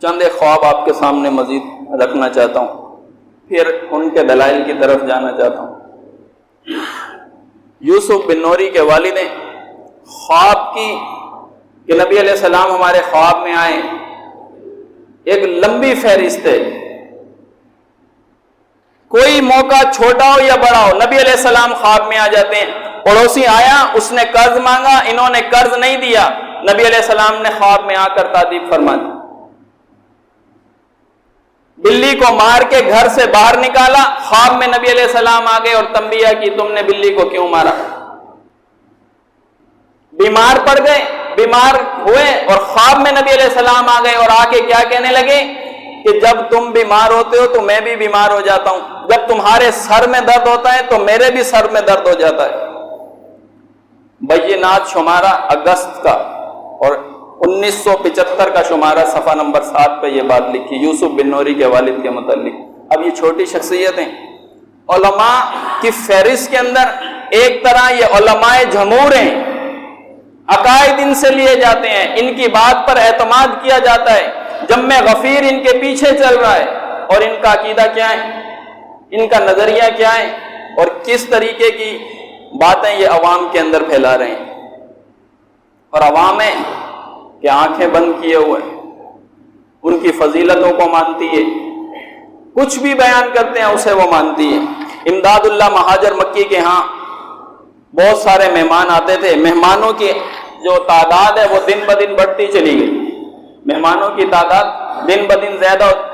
چند ایک خواب آپ کے سامنے مزید رکھنا چاہتا ہوں، پھر ان کے دلائل کی طرف جانا چاہتا ہوں۔ یوسف بن نوری کے والد نے خواب کی کہ نبی علیہ السلام ہمارے خواب میں آئے، ایک لمبی فہرست ہے، کوئی موقع چھوٹا ہو یا بڑا ہو نبی علیہ السلام خواب میں آ جاتے ہیں۔ پڑوسی آیا، اس نے قرض مانگا، انہوں نے قرض نہیں دیا، نبی علیہ السلام نے خواب میں آ کر تادیب فرما دی۔ بلی کو مار کے گھر سے باہر نکالا، خواب میں نبی علیہ السلام آ گئے اور تنبیہ کی تم نے بلی کو کیوں مارا۔ بیمار پڑ گئے، بیمار ہوئے اور خواب میں نبی علیہ السلام آ گئے اور آ کے کیا کہنے لگے کہ جب تم بیمار ہوتے ہو تو میں بھی بیمار ہو جاتا ہوں، جب تمہارے سر میں درد ہوتا ہے تو میرے بھی سر میں درد ہو جاتا ہے۔ بینات شمارہ اگست کا اور 1975 کا شمارہ صفحہ نمبر 7 پہ یہ بات لکھی یوسف بن نوری کے والد کے متعلق۔ اب یہ چھوٹی شخصیتیں علماء کی فہرست کے اندر ایک طرح یہ علماء جمہور ہیں، عقائد ان سے لیے جاتے ہیں، ان کی بات پر اعتماد کیا جاتا ہے، جم غفیر ان کے پیچھے چل رہا ہے، اور ان کا عقیدہ کیا ہے، ان کا نظریہ کیا ہے، اور کس طریقے کی باتیں یہ عوام کے اندر پھیلا رہے ہیں۔ اور عوام ہے کہ آنکھیں بند کیے ہوئے ان کی فضیلتوں کو مانتی ہے، کچھ بھی بیان کرتے ہیں اسے وہ مانتی ہے۔ امداد اللہ مہاجر مکی کے ہاں بہت سارے مہمان آتے تھے، مہمانوں کی جو تعداد ہے وہ دن بدن بڑھتی چلی گئی، مہمانوں کی تعداد دن بدن زیادہ ہوتی۔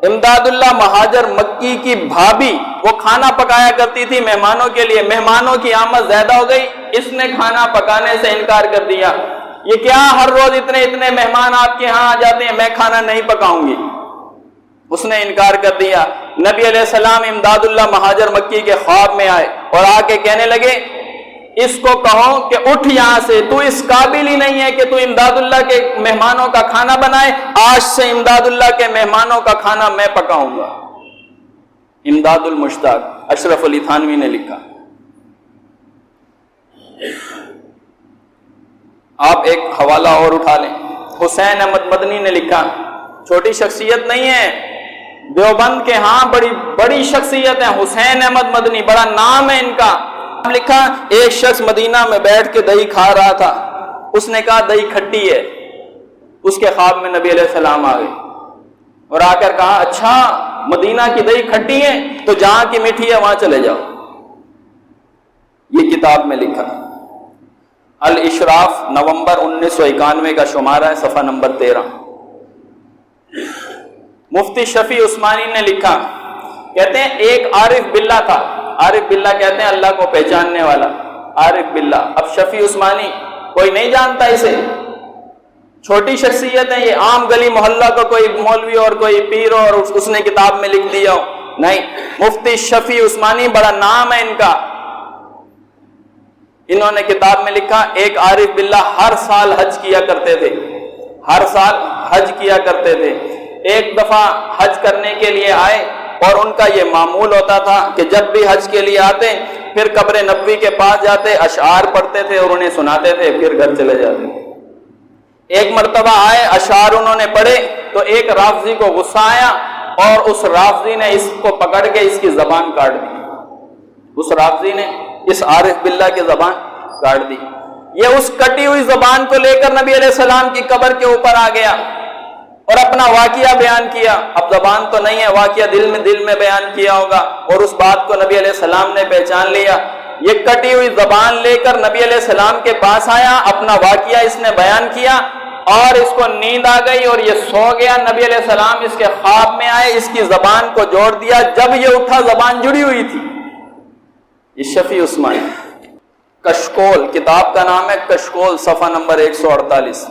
امداد اللہ مہاجر مکی کی بھابھی وہ کھانا پکایا کرتی تھی مہمانوں کے لیے، مہمانوں کی آمد زیادہ ہو گئی، اس نے کھانا پکانے سے انکار کر دیا۔ یہ کیا ہر روز اتنے مہمان آپ کے ہاں آ جاتے ہیں، میں کھانا نہیں پکاؤں گی، اس نے انکار کر دیا۔ نبی علیہ السلام امداد اللہ مہاجر مکی کے خواب میں آئے اور آ کے کہنے لگے اس کو کہو کہ اٹھ یہاں سے، تو اس قابل ہی نہیں ہے کہ تو امداد اللہ کے مہمانوں کا کھانا بنائے، آج سے امداد اللہ کے مہمانوں کا کھانا میں پکاؤں گا۔ امداد المشتاق اشرف علی تھانوی نے لکھا۔ آپ ایک حوالہ اور اٹھا لیں، حسین احمد مدنی نے لکھا، چھوٹی شخصیت نہیں ہے، دیوبند کے ہاں بڑی شخصیت ہے، حسین احمد مدنی، بڑا نام ہے ان کا۔ لکھا ایک شخص مدینہ میں بیٹھ کے دہی کھا رہا تھا، اس نے کہا دہی کھٹی ہے، اس کے خواب میں نبی علیہ السلام آ گئے اور آ کر کہا اچھا مدینہ کی دہی کھٹی ہے تو جہاں کی میٹھی ہے وہاں چلے جاؤ۔ یہ کتاب میں لکھا، الاشراف نومبر 1991 کا شمارہ ہے، صفحہ نمبر 13۔ مفتی شفیع عثمانی نے لکھا، کہتے ہیں ایک عارف باللہ تھا، عارف باللہ کہتے ہیں اللہ کو پہچاننے والا، عارف باللہ۔ اب شفیع عثمانی کوئی نہیں جانتا اسے، چھوٹی شخصیت ہے، یہ عام گلی محلہ کا کوئی مولوی اور کوئی پیر اور اس نے کتاب میں لکھ دیا ہو، نہیں، مفتی شفیع عثمانی بڑا نام ہے ان کا۔ انہوں نے کتاب میں لکھا ایک عارف باللہ ہر سال حج کیا کرتے تھے، ہر سال حج کیا کرتے تھے۔ ایک دفعہ حج کرنے کے لیے آئے اور ان کا یہ معمول ہوتا تھا کہ جب بھی حج کے لیے آتے پھر قبر نبوی کے پاس جاتے، اشعار پڑھتے تھے اور انہیں سناتے تھے، پھر گھر چلے جاتے۔ ایک مرتبہ آئے، اشعار انہوں نے پڑھے تو ایک رافضی کو غصہ آیا اور اس رافضی نے اس کو پکڑ کے اس کی زبان کاٹ دی، اس رافضی نے اس عارف باللہ کی زبان کاٹ دی۔ یہ اس کٹی ہوئی زبان کو لے کر نبی علیہ السلام کی قبر کے اوپر آ گیا اور اپنا واقعہ بیان کیا۔ اب زبان تو نہیں ہے، واقعہ دل میں بیان کیا ہوگا اور اس بات کو نبی علیہ السلام نے پہچان لیا۔ یہ کٹی ہوئی زبان لے کر نبی علیہ السلام کے پاس آیا، اپنا واقعہ اس نے بیان کیا اور اس کو نیند آ گئی اور یہ سو گیا۔ نبی علیہ السلام اس کے خواب میں آئے، اس کی زبان کو جوڑ دیا، جب یہ اٹھا زبان جڑی ہوئی تھی۔ یہ شفیع عثمانی، کشکول کتاب کا نام ہے، کشکول، صفحہ نمبر 148۔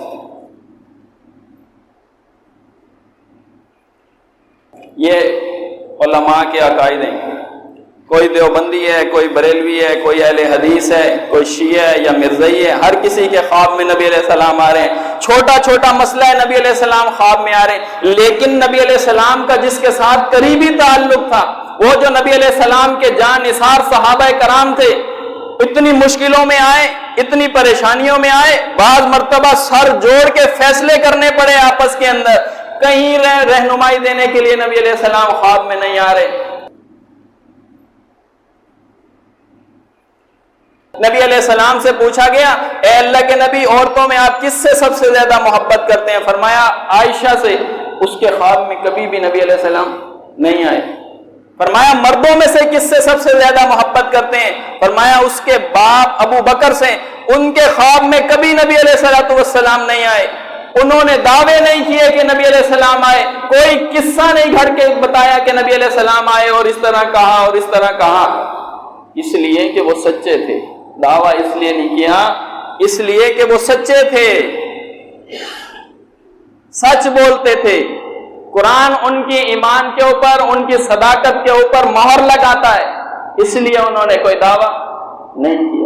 یہ علماء کے عقائد ہیں، کوئی دیوبندی ہے، کوئی بریلوی ہے، کوئی اہل حدیث ہے، کوئی شیعہ ہے یا مرزائی ہے، ہر کسی کے خواب میں نبی علیہ السلام آ رہے ہیں۔ چھوٹا چھوٹا مسئلہ ہے، نبی علیہ السلام خواب میں آ رہے ہیں، لیکن نبی علیہ السلام کا جس کے ساتھ قریبی تعلق تھا، وہ جو نبی علیہ السلام کے جان نثار صحابہ کرام تھے، اتنی مشکلوں میں آئے، اتنی پریشانیوں میں آئے، بعض مرتبہ سر جوڑ کے فیصلے کرنے پڑے آپس کے اندر، کہیں رہنمائی دینے کے لیے نبی علیہ السلام خواب میں نہیں آ رہے۔ نبی علیہ السلام سے پوچھا گیا، اے اللہ کے نبی، عورتوں میں آپ کس سے سب سے زیادہ محبت کرتے ہیں؟ فرمایا عائشہ سے۔ اس کے خواب میں کبھی بھی نبی علیہ السلام نہیں آئے۔ فرمایا مردوں میں سے کس سے سب سے زیادہ محبت کرتے ہیں؟ فرمایا اس کے باپ ابو بکر سے۔ ان کے خواب میں کبھی نبی علیہ السلام نہیں آئے، انہوں نے دعوے نہیں کیے کہ نبی علیہ السلام آئے، کوئی قصہ نہیں گھڑ کے بتایا کہ نبی علیہ السلام آئے اور اس طرح کہا اور اس طرح کہا، اس لیے کہ وہ سچے تھے۔ دعویٰ اس لیے نہیں کیا، اس لیے کہ وہ سچے تھے، سچ بولتے تھے۔ قرآن ان کی ایمان کے اوپر، ان کی صداقت کے اوپر مہر لگاتا ہے، اس لیے انہوں نے کوئی دعویٰ نہیں کیا۔